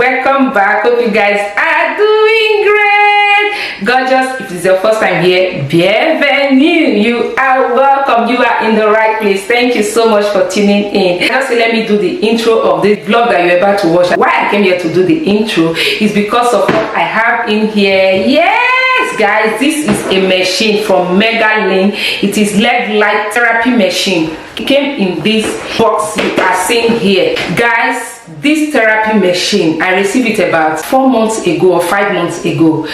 welcome back. Hope you guys are doing great. Gorgeous, if it's your first time here, bienvenue. You are welcome. You are in the right place. Thank you so much for tuning in. Just let me do the intro of the vlog that you're about to watch. Why I came here to do the intro is because of what I have in here. Yes, guys, this is a machine from Megelin. It is leg light therapy machine. It came in this box you are seeing here, guys. This therapy machine, I received it about 4 months ago or 5 months ago,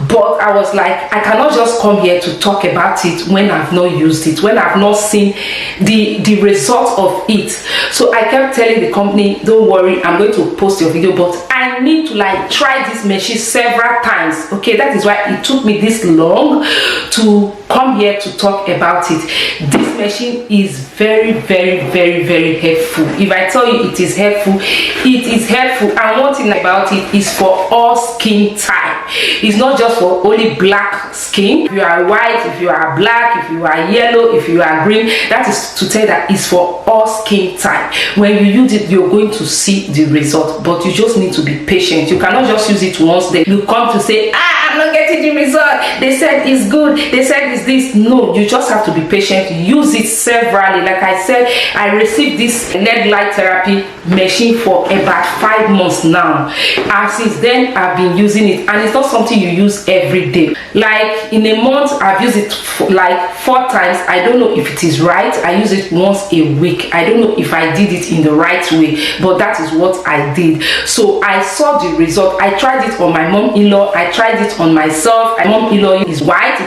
but I was like, I cannot just come here to talk about it when I've not used it, when I've not seen the result of it. So I kept telling the company, don't worry, I'm going to post your video, but I need to like try this machine several times. Okay, that is why it took me this long to come here to talk about it. This machine is very helpful. If I tell you it is helpful, it is helpful. And one thing about it is for all skin type. It's not just for only black skin. If you are white, if you are black, if you are yellow, if you are green, that is to tell that it's for all skin type. When you use it, you're going to see the result, but you just need to be patient. You cannot just use it once, then you come to say, I'm not getting the result. They said it's good, they said it's this. No, you just have to be patient. Use it severally. Like I said, I received this leg light therapy machine for about 5 months now, and since then I've been using it, and it's not something you use every day. Like in a month I've used it for like 4 times. I don't know if it is right. I use it once a week. I don't know if I did it in the right way, but that is what I did. So I saw the result. I tried it on my mom-in-law, I tried it on myself. My mom-in-law is white,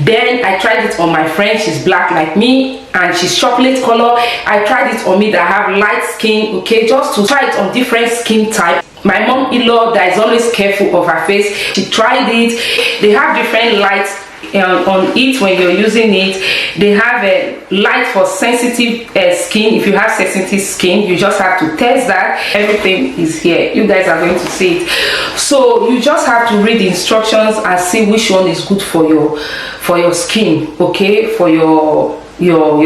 then I tried it on my friend, she's black like me, and she's chocolate color. I tried it on me that have light skin, okay, just to try it on different skin type. My mom-in-law that is always careful of her face, she tried it. They have different lights on it when you're using it. They have a light for sensitive skin. If you have sensitive skin, you just have to test that. Everything is here. You guys are going to see it. So you just have to read the instructions and see which one is good for your skin, okay, for your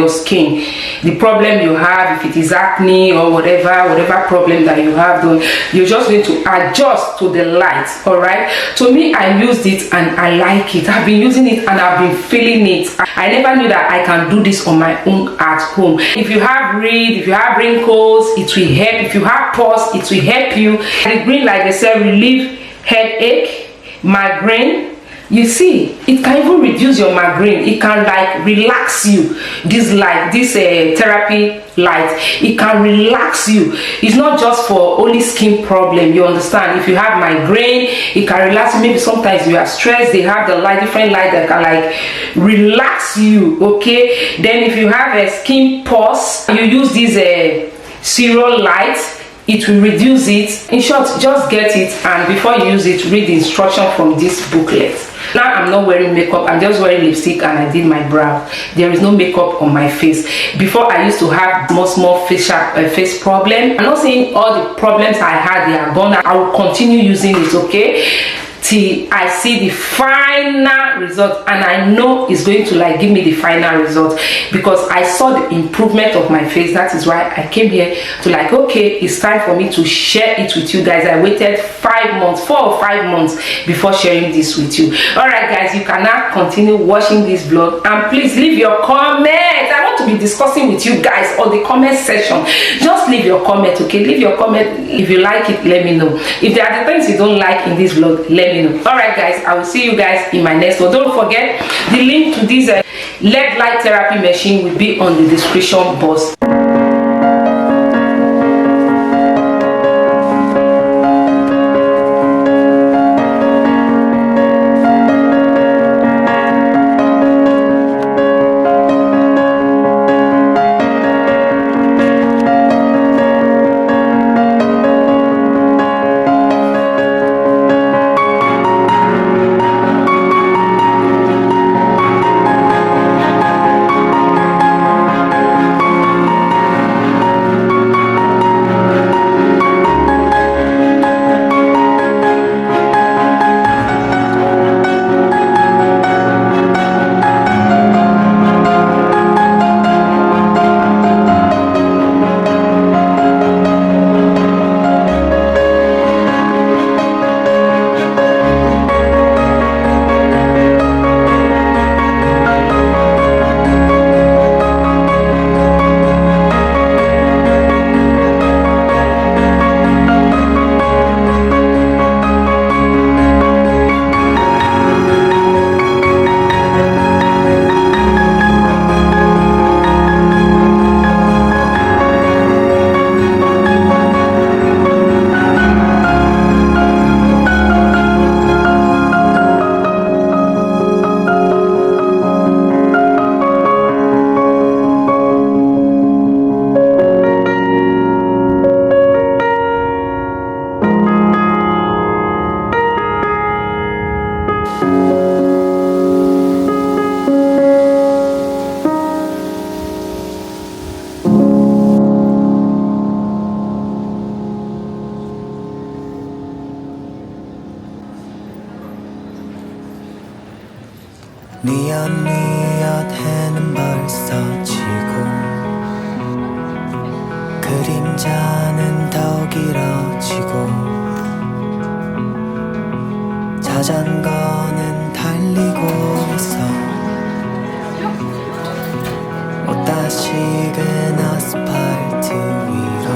skin. The problem you have, if it is acne or whatever problem that you have, you're just going to adjust to the light. All right, to me, I used it and I like it. I've been using it and I've been feeling it. I never knew that I can do this on my own at home. If you have if you have wrinkles, it will help. If you have pores, it will help you. The green, like I said, relieve headache, migraine. You see, it can even reduce your migraine. It can like relax you. This light, this therapy light, it can relax you. It's not just for only skin problem. You understand? If you have migraine, it can relax you. Maybe sometimes you are stressed. They have the light, different light that can like relax you. Okay. Then if you have a skin pores, you use this cereal light. It will reduce it. In short, just get it, and before you use it, read the instruction from this booklet. Now I'm not wearing makeup, I'm just wearing lipstick and I did my brow. There is no makeup on my face. Before I used to have small face problem. I'm not saying all the problems I had, they are gone. I will continue using it, okay, till I see the final result, and I know it's going to like give me the final result because I saw the improvement of my face. That is why I came here to like, okay, it's time for me to share it with you guys. I waited 5 months, 4 or 5 months before sharing this with you. All right, guys, you can now continue watching this vlog, and please leave your comment. I want to be discussing with you guys on the comment section. Just leave your comment, okay? Leave your comment. If you like it, let me know. If there are the things you don't like in this vlog, let me know. All right, guys, I will see you guys in my next one. Don't forget, the link to this leg light therapy machine will be on the description box. 뉘엿뉘엿 해는 벌써 지고 그림자는 더 길어지고 자전거는 달리고 있어 옷다 식은 아스팔트 위로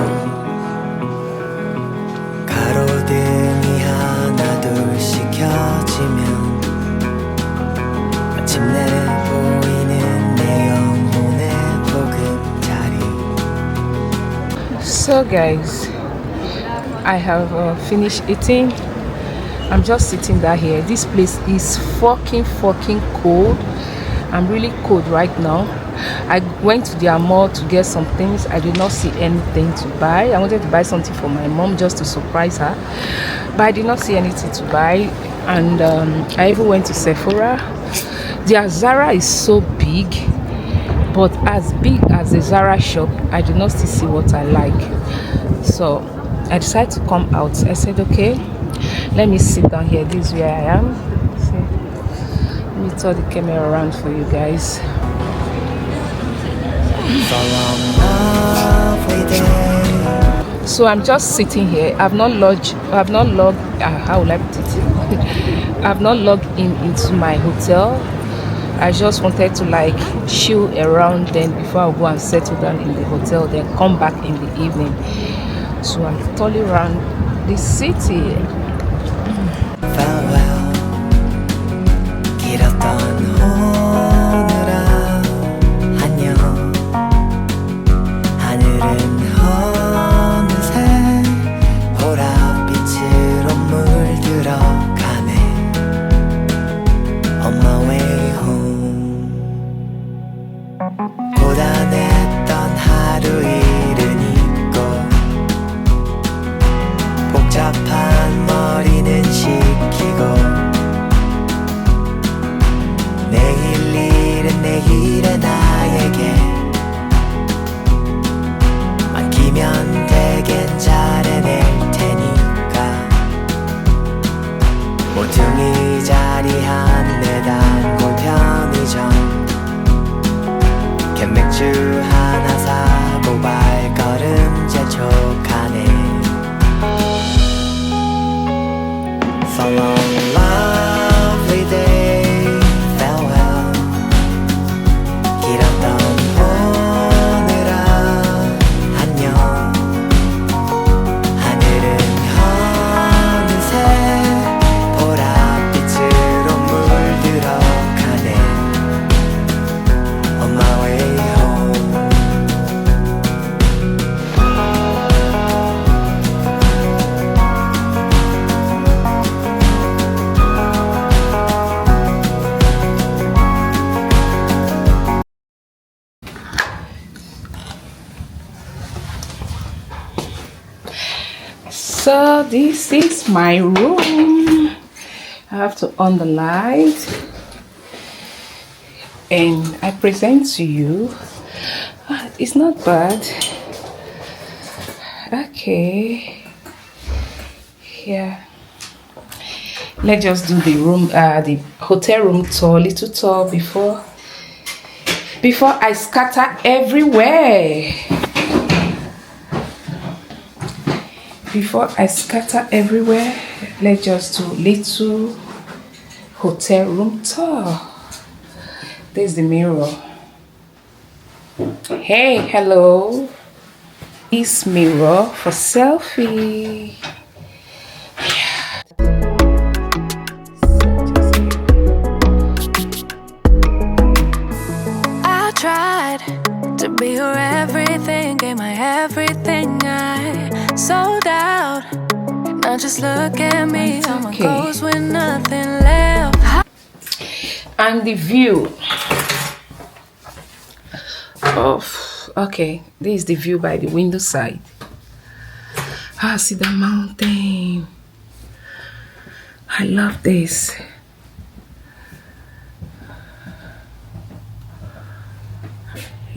가로등이 하나 둘씩 켜지면 마침내 보이는 내 영혼의 보금자리. So guys, I have finished eating. I'm just sitting down here. This place is fucking cold. I'm really cold right now. I went to the mall to get some things. I did not see anything to buy. I wanted to buy something for my mom just to surprise her, but I did not see anything to buy. And I even went to Sephora. Their Zara is so big, but as big as the Zara shop, I did not still see what I like. So I decided to come out. I said, okay, let me sit down here. This is where I am. See, let me turn the camera around for you guys. So I'm just sitting here. I've not logged how will I put it? I've not logged into my hotel. I just wanted to like chill around then before I go and settle down in the hotel, then come back in the evening. So I'm totally around this city. Farewell, 길었던 오늘아 안녕. 하늘은 어느새 보랏빛으로 물들어가네. On my way home. 고단했던 하루 일은 있고 복잡한 머리는 식히고 내일 일은 내일의 나에게 맡기면 되겐 잘해낼 테니까 모퉁이 자리 한 내단 골 편의점 캔맥주 하나 사고 발걸음 재촉하네. So long, lovely day, farewell. 길었던 오늘아 안녕. 하늘은 어느새 보랏빛으로 물들어가네. On my way home. So this is my room. I have to on the light and I present to you. It's not bad. Okay, yeah, let's just do the room, the hotel room tour, little tour before I scatter everywhere. Before I scatter everywhere, let's just do little hotel room tour. There's the mirror. Hey, hello. This mirror for selfie. I tried to be your everything, gave my everything, I sold out. Now just look at me, someone goes with nothing left. And the view of, okay, this is the view by the window side. Ah, see the mountain. I love this.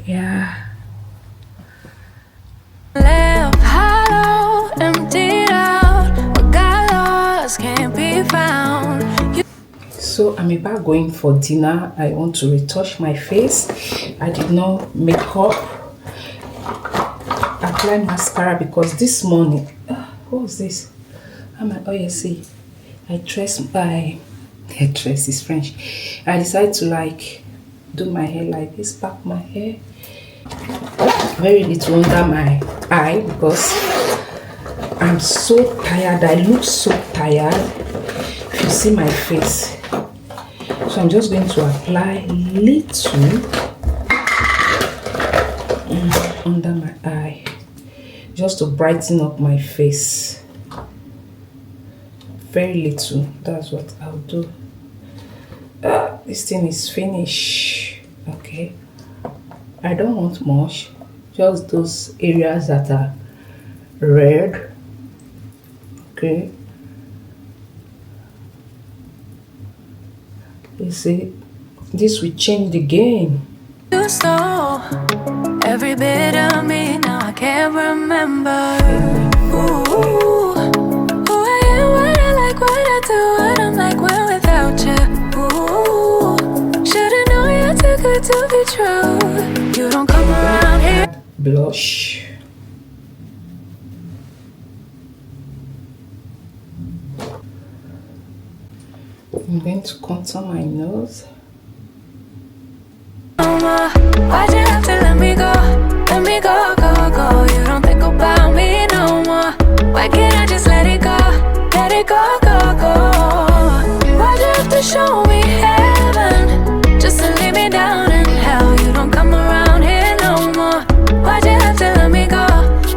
Yeah. Left hollow, emptied out. What got lost can't be found. So I'm about going for dinner. I want to retouch my face. I did not make up, apply mascara because this morning, what was this? Oh you see, I dress is French. I decided to like do my hair like this, pack my hair very little under my eye because I'm so tired. I look so tired if you see my face. So I'm just going to apply little under my eye just to brighten up my face. Very little, that's what I'll do. This thing is finished. Okay, I don't want much, just those areas that are red. Okay, you see, this will change the game. You stole every bit of me, now I can't remember. Ooh, who I am, what I like, what I do, what I'm like when without you. Ooh, should've known you're too good to be true. You don't come around here. Blush. I'm going to contour my nose. Why'd you have to let me go? Let me go, go, go. You don't think about me no more. Why can't I just let it go? Let it go, go, go. Why'd you have to show me heaven just to leave me down in hell? You don't come around here no more. Why'd you have to let me go?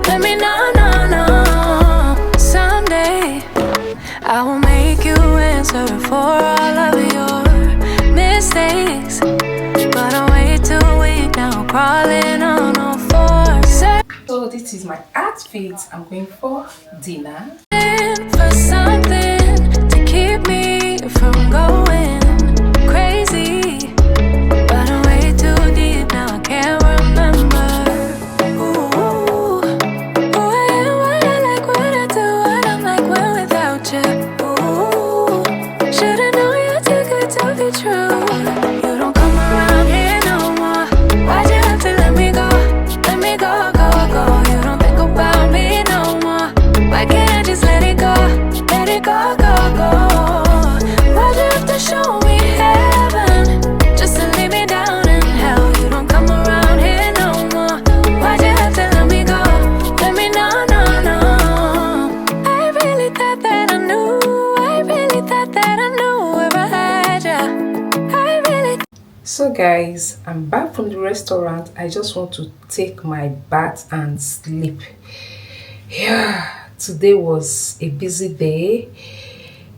Let me know, no, no. Someday I will make you answer for all of your mistakes. But I'm way too weak now, crawling on all fours. So this is my outfit. I'm going for dinner. For something to keep me from going crazy. But I'm way too deep now, I can't remember. Ooh, who I am, what I like, what I do, what I'm like when without you. Ooh, should've known you're too good to be true. You don't come around here no more. Why'd you have to let me go? Let me go, go, go. You don't think about me no more. Why can't I just let it go? Let it go, go, go. Why'd you have to show me heaven just to leave me down in hell? You don't come around here no more. Why'd you have to let me go? Let me know, no, no. I really thought that I knew. I really thought that I knew where I had ya. I really. So guys, I'm back from the restaurant. I just want to take my bath and sleep. Yeah, today was a busy day.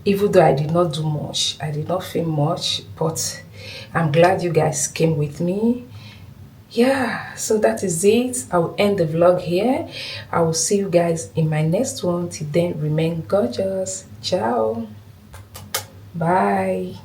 Even though I did not do much, I did not film much, but I'm glad you guys came with me. Yeah, so that is it. I will end the vlog here. I will see you guys in my next one. Till then, remain gorgeous. Ciao. Bye.